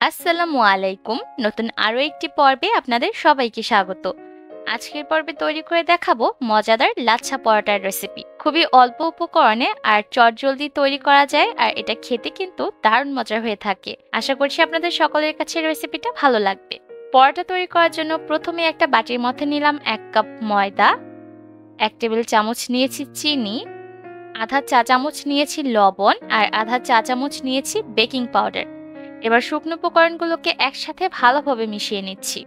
আসসালামু আলাইকুম। নতুন আরো একটি পর্বে আপনাদের সবাইকে স্বাগত। আজকের পর্বে তৈরি করে দেখাবো মজাদার লাচ্ছা পরোটার রেসিপি। খুবই অল্প উপকরণে আর চটজলদি তৈরি করা যায়, আর এটা খেতে কিন্তু দারুণ মজার হয়ে থাকে। আশা করছি আপনাদের সকলের কাছে রেসিপিটা ভালো লাগবে। পরোটা তৈরি করার জন্য প্রথমে একটা বাটির মধ্যে নিলাম 1 কাপ ময়দা, 1 টেবিল চামচ নিয়েছি চিনি, আধা চা চামচ নিয়েছি লবণ, আর আধা চা চামচ নিয়েছি বেকিং পাউডার। এবার শুকনো উপকরণগুলোকে একসাথে ভালোভাবে মিশিয়ে নিচ্ছি।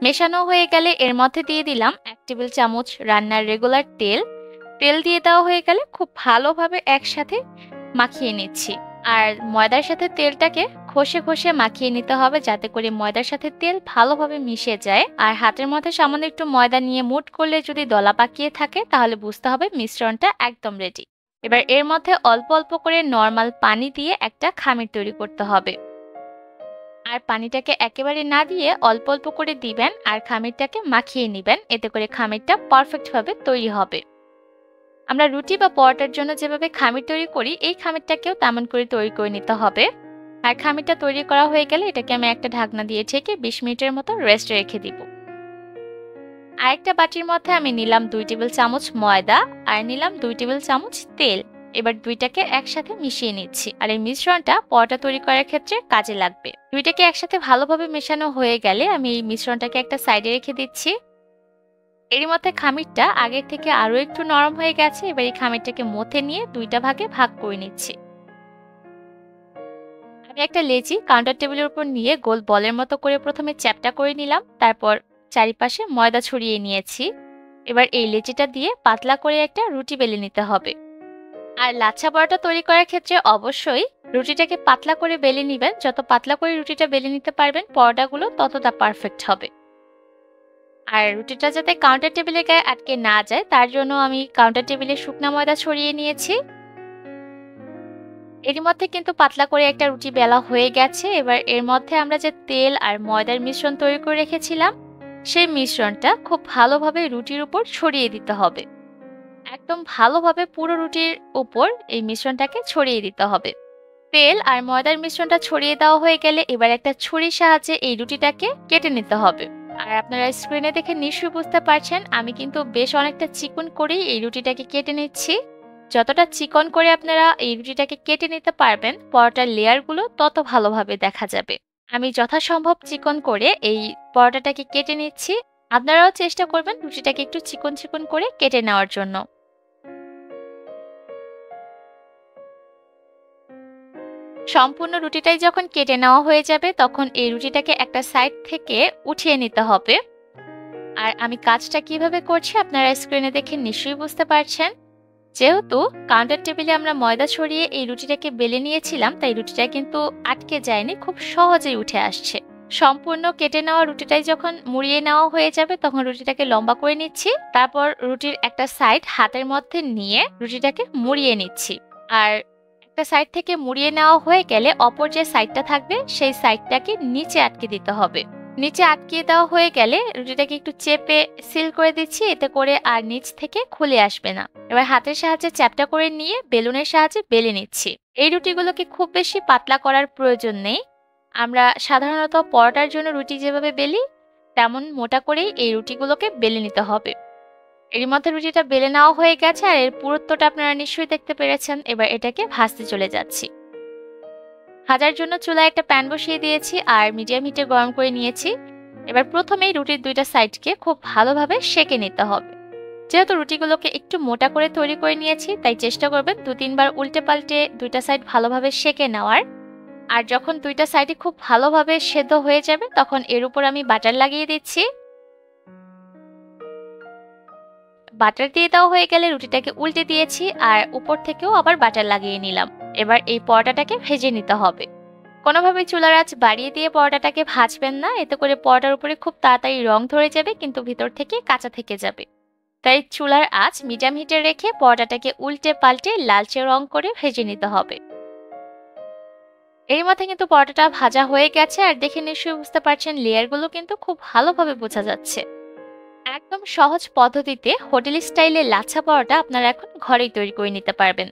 মেশানো হয়ে গেলে এর মধ্যে দিয়ে দিলাম 1 টেবিল চামচ রান্নার রেগুলার তেল। তেল দিয়ে দেওয়া হয়ে গেলে খুব ভালোভাবে একসাথে মাখিয়ে নিচ্ছি। আর ময়দার সাথে তেলটাকে ঘষে ঘষে মাখিয়ে নিতে হবে, যাতে করে ময়দার সাথে তেল ভালোভাবে মিশে যায়। আর হাতের মধ্যে সামান্য একটু ময়দা নিয়ে মুঠ করলে যদি দলা পাকিয়ে থাকে তাহলে বুঝতে হবে মিশ্রণটা একদম রেডি। এবার এর মধ্যে অল্প অল্প করে নরমাল পানি দিয়ে একটা খামির তৈরি করতে হবে। আর পানিটাকে একেবারে না দিয়ে অল্প অল্প করে দিবেন আর খামিরটাকে মাখিয়ে নিবেন, এতে করে খামিরটা পারফেক্ট ভাবে তৈরি হবে। আমরা রুটি বা পরোটার জন্য যেভাবে খামির তৈরি করি, এই খামিরটাকেও তেমন করে তৈরি করে নিতে হবে। আর খামিরটা তৈরি করা হয়ে গেলে এটাকে আমি একটা ঢাকনা দিয়ে ঢেকে 20 মিনিটের মতো রেস্টে রেখে দিব। আরেকটা বাটির মধ্যে আমি নিলাম 2 টেবিল চামচ ময়দা আর নিলাম 2 টেবিল চামচ তেল। এবার দুইটাকে একসাথে মিশিয়ে নিচ্ছি, আর এই মিশ্রণটা পরোটা তৈরি করার ক্ষেত্রে কাজে লাগবে। দুইটাকে একসাথে ভালোভাবে মেশানো হয়ে গেলে আমি এই মিশ্রণটাকে একটা সাইডে রেখে দিচ্ছি। এর মধ্যে খামিরটা আগের থেকে আরো একটু নরম হয়ে গেছে। এবার এই খামিরটাকে মথে নিয়ে দুইটা ভাগে ভাগ করে নিচ্ছি। আমি একটা লেচি কাউন্টার টেবিলের উপর নিয়ে গোল বলের মতো করে প্রথমে চ্যাপটা করে নিলাম, তারপর চারিপাশে ময়দা ছড়িয়ে নিয়েছি। এবার এই লেচিটা দিয়ে পাতলা করে একটা রুটি বেলে নিতে হবে। আর লাচ্ছা পরোটা তৈরি করার ক্ষেত্রে অবশ্যই রুটিটাকে পাতলা করে বেলে নিবেন। যত পাতলা করে রুটিটা বেলে নিতে পারবেন পরোটাগুলো ততটা পারফেক্ট হবে। আর রুটিটা যাতে কাউন্টার টেবিলের গায়ে আটকে না যায় তার জন্য আমি কাউন্টার টেবিলে শুকনা ময়দা ছড়িয়ে নিয়েছি। এর মধ্যে কিন্তু পাতলা করে একটা রুটি বেলা হয়ে গেছে। এবার এর মধ্যে আমরা যে তেল আর ময়দার মিশ্রণ তৈরি করে রেখেছিলাম, সেই মিশ্রণটা খুব ভালোভাবে রুটির উপর ছড়িয়ে দিতে হবে। একদম ভালোভাবে পুরো রুটির উপর এই মিশ্রণটাকে ছড়িয়ে দিতে হবে। তেল আর ময়দার মিশ্রণটা ছড়িয়ে দেওয়া হয়ে গেলে এবার একটা ছুরির সাহায্যে এই রুটিটাকে কেটে নিতে হবে। আর আপনারা স্ক্রিনে দেখে নিশ্চয়ই বুঝতে পারছেন আমি কিন্তু বেশ অনেকটা চিকন করেই এই রুটিটাকে কেটে নিচ্ছি। যতটা চিকন করে আপনারা এই রুটিটাকে কেটে নিতে পারবেন পরোটার লেয়ারগুলো তত ভালোভাবে দেখা যাবে। আমি যথাসম্ভব চিকন করে এই পরোটাটাকে কেটে নিচ্ছি। আপনারাও চেষ্টা করবেন রুটিটাকে একটু চিকন চিকন করে কেটে নেওয়ার জন্য। সম্পূর্ণ রুটিটাই যখন কেটে নেওয়া হয়ে যাবে তখন এই রুটিটাকে একটা সাইড থেকে উঠিয়ে নিতে হবে। আর আমি কাজটা কিভাবে করছি আপনারা স্ক্রিনে দেখে নিশ্চয়ই বুঝতে পারছেন। যেহেতু কাউন্টার টেবিলে আমরা ময়দা ছড়িয়ে এই রুটিটাকে বেলে নিয়েছিলাম, তাই রুটিটা কিন্তু আটকে যায়নি, খুব সহজেই উঠে আসছে। সম্পূর্ণ কেটে নেওয়া রুটিটাই যখন মুড়িয়ে নেওয়া হয়ে যাবে তখন রুটিটাকে লম্বা করে নিচ্ছি। তারপর রুটির একটা সাইড হাতের মধ্যে নিয়ে রুটিটাকে মুড়িয়ে নিচ্ছি। আর একটা সাইড থেকে মুড়িয়ে নেওয়া হয়ে গেলে অপর যে সাইডটা থাকবে সেই সাইডটাকে নিচে আটকে দিতে হবে। নিচে আটকিয়ে দেওয়া হয়ে গেলে রুটিটাকে একটু চেপে সিল করে দিচ্ছি, এতে করে আর নিচ থেকে খুলে আসবে না। এবার হাতের সাহায্যে চ্যাপটা করে নিয়ে বেলুনের সাহায্যে বেলে নিচ্ছি। এই রুটিগুলোকে খুব বেশি পাতলা করার প্রয়োজন নেই। আমরা সাধারণত পরোটার জন্য রুটি যেভাবে বেলি তেমন মোটা করেই এই রুটিগুলোকে বেলে নিতে হবে। এর মধ্যে রুটিটা বেলে নেওয়া হয়ে গেছে আর এর পুরুত্বটা আপনারা নিশ্চয়ই দেখতে পেরেছেন। এবার এটাকে ভাজতে চলে যাচ্ছি। ভাজার জন্য চুলায় একটা প্যান বসিয়ে দিয়েছি আর মিডিয়াম হিটে গরম করে নিয়েছি। এবার প্রথমেই রুটির দুইটা সাইডকে খুব ভালোভাবে সেঁকে নিতে হবে। যেহেতু রুটিগুলোকে একটু মোটা করে তৈরি করে নিয়েছি তাই চেষ্টা করবেন 2-3 বার উল্টে পাল্টে দুইটা সাইড ভালোভাবে সেঁকে নেওয়ার। আর যখন দুইটা সাইডে খুব ভালোভাবে সেদ্ধ হয়ে যাবে তখন এর উপর আমি বাটার লাগিয়ে দিচ্ছি। বাটার দিয়ে দেওয়া হয়ে গেলে রুটিটাকে উল্টে দিয়েছি আর উপর থেকেও আবার বাটার লাগিয়ে নিলাম। এবার এই পরোটাটাকে ভেজে নিতে হবে। কোনোভাবে চুলার আঁচ বাড়িয়ে দিয়ে পরোটাটাকে ভাজবেন না, এতে করে পরোটার উপরে খুব তাড়াতাড়ি রং ধরে যাবে কিন্তু ভিতর থেকে কাঁচা থেকে যাবে। তাই চুলার আঁচ মিডিয়াম হিটে রেখে পরোটাটাকে উল্টে পাল্টে লালচে রং করে ভেজে নিতে হবে। এর মধ্যে কিন্তু পরোটাটা ভাজা হয়ে গেছে আর দেখে নিশ্চয়ই বুঝতে পারছেন লেয়ারগুলো কিন্তু খুব ভালোভাবে বোঝা যাচ্ছে। একদম সহজ পদ্ধতিতে হোটেল স্টাইলে লাচ্ছা পরোটা আপনারা এখন ঘরেই তৈরি করে নিতে পারবেন।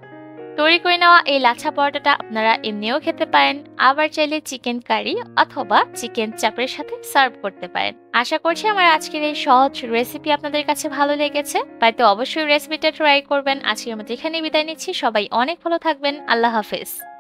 তৈরি করে নেওয়া এই লাচ্ছা পরোটাটা আপনারা এমনিও খেতে পারেন, আবার চাইলে চিকেন কারি অথবা চিকেন চাপের সাথে সার্ভ করতে পারেন। আশা করছি আমার আজকের এই সহজ রেসিপি আপনাদের কাছে ভালো লেগেছে। বাড়িতে অবশ্যই রেসিপিটা ট্রাই করবেন। আজকের মতো এখানেই বিদায় নিচ্ছি। সবাই অনেক ভালো থাকবেন। আল্লাহ হাফেজ।